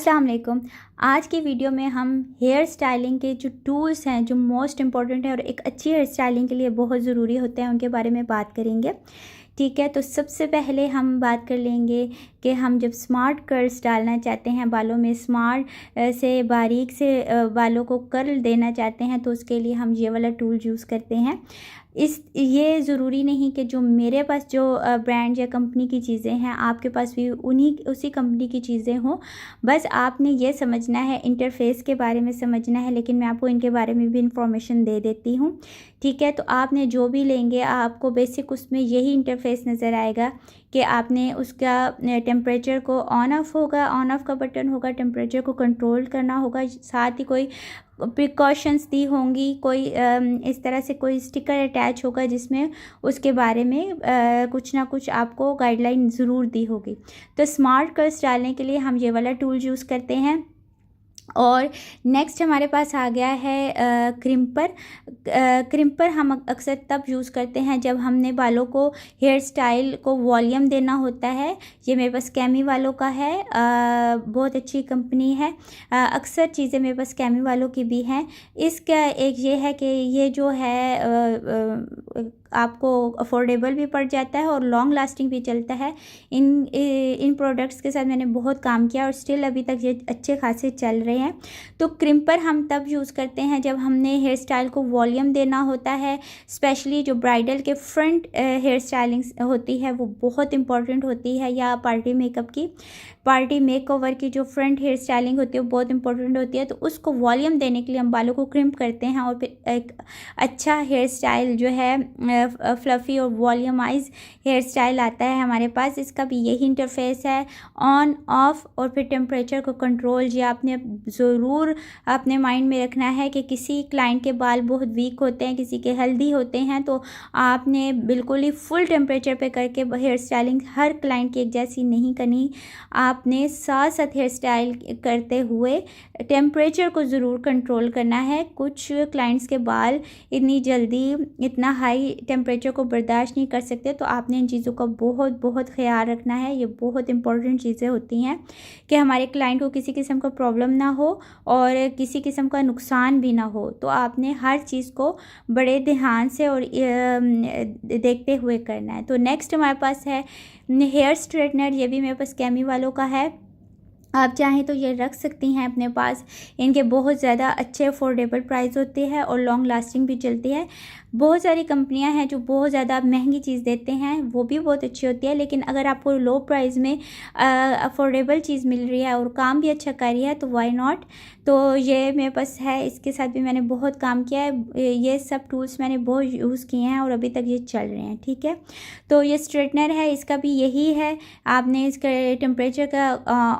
अस्सलाम वालेकुम। आज की वीडियो में हम हेयर स्टाइलिंग के जो टूल्स हैं जो मोस्ट इम्पॉर्टेंट है और एक अच्छी हेयर स्टाइलिंग के लिए बहुत ज़रूरी होते हैं उनके बारे में बात करेंगे। ठीक है, तो सबसे पहले हम बात कर लेंगे कि हम जब स्मार्ट कर्ल्स डालना चाहते हैं, बालों में स्मार्ट से बारीक से बालों को कर्ल देना चाहते हैं, तो उसके लिए हम ये वाला टूल यूज़ करते हैं। ये ज़रूरी नहीं कि जो मेरे पास जो ब्रांड या कंपनी की चीज़ें हैं आपके पास भी उसी कंपनी की चीज़ें हों। बस आपने ये समझना है, इंटरफेस के बारे में समझना है, लेकिन मैं आपको इनके बारे में भी इंफॉर्मेशन दे देती हूँ। ठीक है, तो आपने जो भी लेंगे आपको बेसिक उसमें यही इंटरफेस नज़र आएगा कि आपने उसका टेम्परेचर को ऑन ऑफ का बटन होगा, टेम्परेचर को कंट्रोल करना होगा, साथ ही कोई प्रिकॉशंस दी होंगी, कोई इस तरह से कोई स्टिकर अटैच होगा जिसमें उसके बारे में कुछ ना कुछ आपको गाइडलाइन ज़रूर दी होगी। तो स्मार्ट कर्ल्स डालने के लिए हम ये वाला टूल यूज़ करते हैं। और नेक्स्ट हमारे पास आ गया है क्रिम्पर। क्रिम्पर हम अक्सर तब यूज़ करते हैं जब हमने बालों को हेयर स्टाइल को वॉल्यूम देना होता है। ये मेरे पास कैमी वालों का है, बहुत अच्छी कंपनी है। अक्सर चीज़ें मेरे पास कैमी वालों की भी हैं। इसका एक ये है कि ये जो है आपको अफोर्डेबल भी पड़ जाता है और लॉन्ग लास्टिंग भी चलता है। इन प्रोडक्ट्स के साथ मैंने बहुत काम किया और स्टिल अभी तक ये अच्छे खासे चल रहे हैं। तो क्रिम्पर हम तब यूज़ करते हैं जब हमने हेयर स्टाइल को वॉल्यूम देना होता है। स्पेशली जो ब्राइडल के फ्रंट हेयर स्टाइलिंग होती है वो बहुत इंपॉर्टेंट होती है, या पार्टी मेकओवर की जो फ्रंट हेयर स्टाइलिंग होती है वो बहुत इंपॉर्टेंट होती है। तो उसको वॉल्यूम देने के लिए हम बालों को क्रिम्प करते हैं और फिर एक अच्छा हेयर स्टाइल जो है फ्लफ़ी और वॉल्यूमाइज हेयर स्टाइल आता है हमारे पास। इसका भी यही इंटरफेस है, ऑन ऑफ और फिर टेम्परेचर को कंट्रोल। ये आपने ज़रूर अपने माइंड में रखना है कि किसी क्लाइंट के बाल बहुत वीक होते हैं, किसी के हेल्दी होते हैं, तो आपने बिल्कुल ही फुल टेम्परेचर पे करके हेयर स्टाइलिंग हर क्लाइंट की एक जैसी नहीं करनी। आपने साथ साथ हेयर स्टाइल करते हुए टेम्परेचर को ज़रूर कंट्रोल करना है। कुछ क्लाइंट्स के बाल इतनी जल्दी इतना हाई टेम्परेचर को बर्दाश्त नहीं कर सकते, तो आपने इन चीज़ों का बहुत बहुत ख्याल रखना है। ये बहुत इंपॉर्टेंट चीज़ें होती हैं कि हमारे क्लाइंट को किसी किस्म का प्रॉब्लम ना हो और किसी किस्म का नुकसान भी ना हो। तो आपने हर चीज़ को बड़े ध्यान से और देखते हुए करना है। तो नेक्स्ट हमारे पास है हेयर स्ट्रेटनर। ये भी मेरे पास कैमी वालों का है, आप चाहें तो ये रख सकती हैं अपने पास। इनके बहुत ज़्यादा अच्छे अफोर्डेबल प्राइस होते हैं और लॉन्ग लास्टिंग भी चलती है। बहुत सारी कंपनियां हैं जो बहुत ज़्यादा महंगी चीज़ देते हैं, वो भी बहुत अच्छी होती है, लेकिन अगर आपको लो प्राइस में अफोर्डेबल चीज़ मिल रही है और काम भी अच्छा कर रही है तो वाई नॉट। तो ये मेरे पास है, इसके साथ भी मैंने बहुत काम किया है। ये सब टूल्स मैंने बहुत यूज़ किए हैं और अभी तक ये चल रहे हैं। ठीक है, तो ये स्ट्रेटनर है, इसका भी यही है। आपने इसका टेम्परेचर का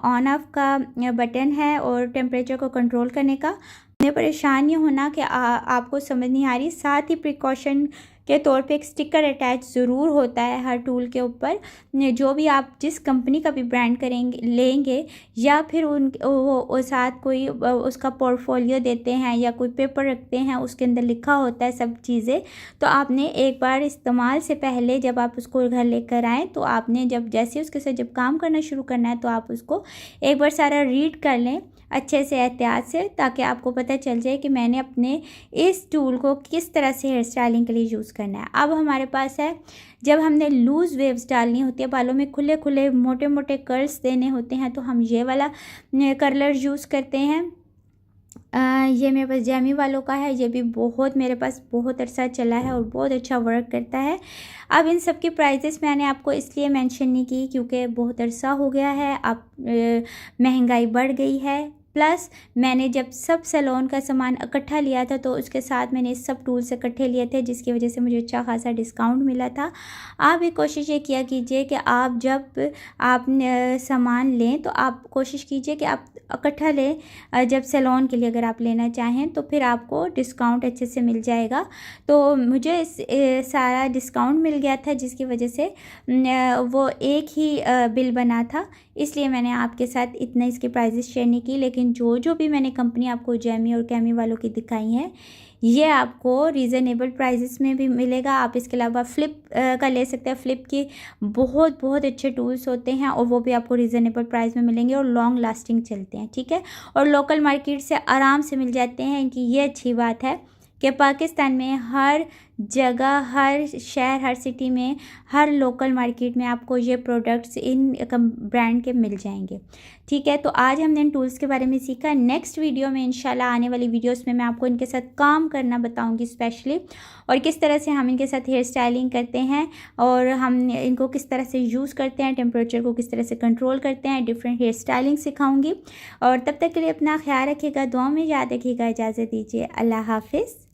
ऑन ऑफ का बटन है और टेम्परेचर को कंट्रोल करने का। उन्हें परेशान ये होना कि आपको समझ नहीं आ रही, साथ ही प्रिकॉशन के तौर पे एक स्टिकर अटैच ज़रूर होता है हर टूल के ऊपर। जो भी आप जिस कंपनी का भी ब्रांड लेंगे या फिर वो साथ कोई उसका पोर्टफोलियो देते हैं या कोई पेपर रखते हैं, उसके अंदर लिखा होता है सब चीज़ें। तो आपने एक बार इस्तेमाल से पहले जब आप उसको घर लेकर आएँ तो आपने जैसे उसके साथ जब काम करना शुरू करना है तो आप उसको एक बार सारा रीड कर लें अच्छे से एहतियात से, ताकि आपको पता चल जाए कि मैंने अपने इस टूल को किस तरह से हेयर स्टाइलिंग के लिए यूज़ करना है। अब हमारे पास है, जब हमने लूज़ वेव्स डालनी होती है, बालों में खुले खुले मोटे मोटे कर्ल्स देने होते हैं, तो हम ये वाला कर्लर यूज़ करते हैं। ये मेरे पास जैमी वालों का है। ये भी मेरे पास बहुत अरसा चला है और बहुत अच्छा वर्क करता है। अब इन सब की प्राइजेस मैंने आपको इसलिए मेंशन नहीं की क्योंकि बहुत अरसा हो गया है, अब महंगाई बढ़ गई है। प्लस मैंने जब सब सैलून का सामान इकट्ठा लिया था तो उसके साथ मैंने सब टूल्स इकट्ठे लिए थे, जिसकी वजह से मुझे अच्छा खासा डिस्काउंट मिला था। आप भी कोशिश ये किया कीजिए कि आप जब आप सामान लें तो आप कोशिश कीजिए कि आप इकट्ठा लें। जब सैलून के लिए अगर आप लेना चाहें तो फिर आपको डिस्काउंट अच्छे से मिल जाएगा। तो मुझे सारा डिस्काउंट मिल गया था, जिसकी वजह से वो एक ही बिल बना था, इसलिए मैंने आपके साथ इतना इसकी प्राइजेस शेयर नहीं की। लेकिन लेकिन जो जो भी मैंने कंपनी आपको जैमी और कैमी वालों की दिखाई है ये आपको रीज़नेबल प्राइजेस में भी मिलेगा। आप इसके अलावा फ्लिप का ले सकते हैं। फ्लिप की बहुत बहुत अच्छे टूल्स होते हैं और वो भी आपको रीज़नेबल प्राइस में मिलेंगे और लॉन्ग लास्टिंग चलते हैं, ठीक है। और लोकल मार्केट से आराम से मिल जाते हैं। इनकी ये अच्छी बात है कि पाकिस्तान में हर जगह, हर शहर, हर सिटी में, हर लोकल मार्केट में आपको ये प्रोडक्ट्स इन ब्रांड के मिल जाएंगे, ठीक है। तो आज हमने इन टूल्स के बारे में सीखा। नेक्स्ट वीडियो में इंशाल्लाह आने वाली वीडियोस में मैं आपको इनके साथ काम करना बताऊंगी स्पेशली, और किस तरह से हम इनके साथ हेयर स्टाइलिंग करते हैं और हम इनको किस तरह से यूज़ करते हैं, टेम्परेचर को किस तरह से कंट्रोल करते हैं, डिफरेंट हेयर स्टाइलिंग सिखाऊंगी। और तब तक के लिए अपना ख्याल रखिएगा, दुआ में याद रखिएगा। इजाज़त दीजिए, अल्लाह हाफिज़।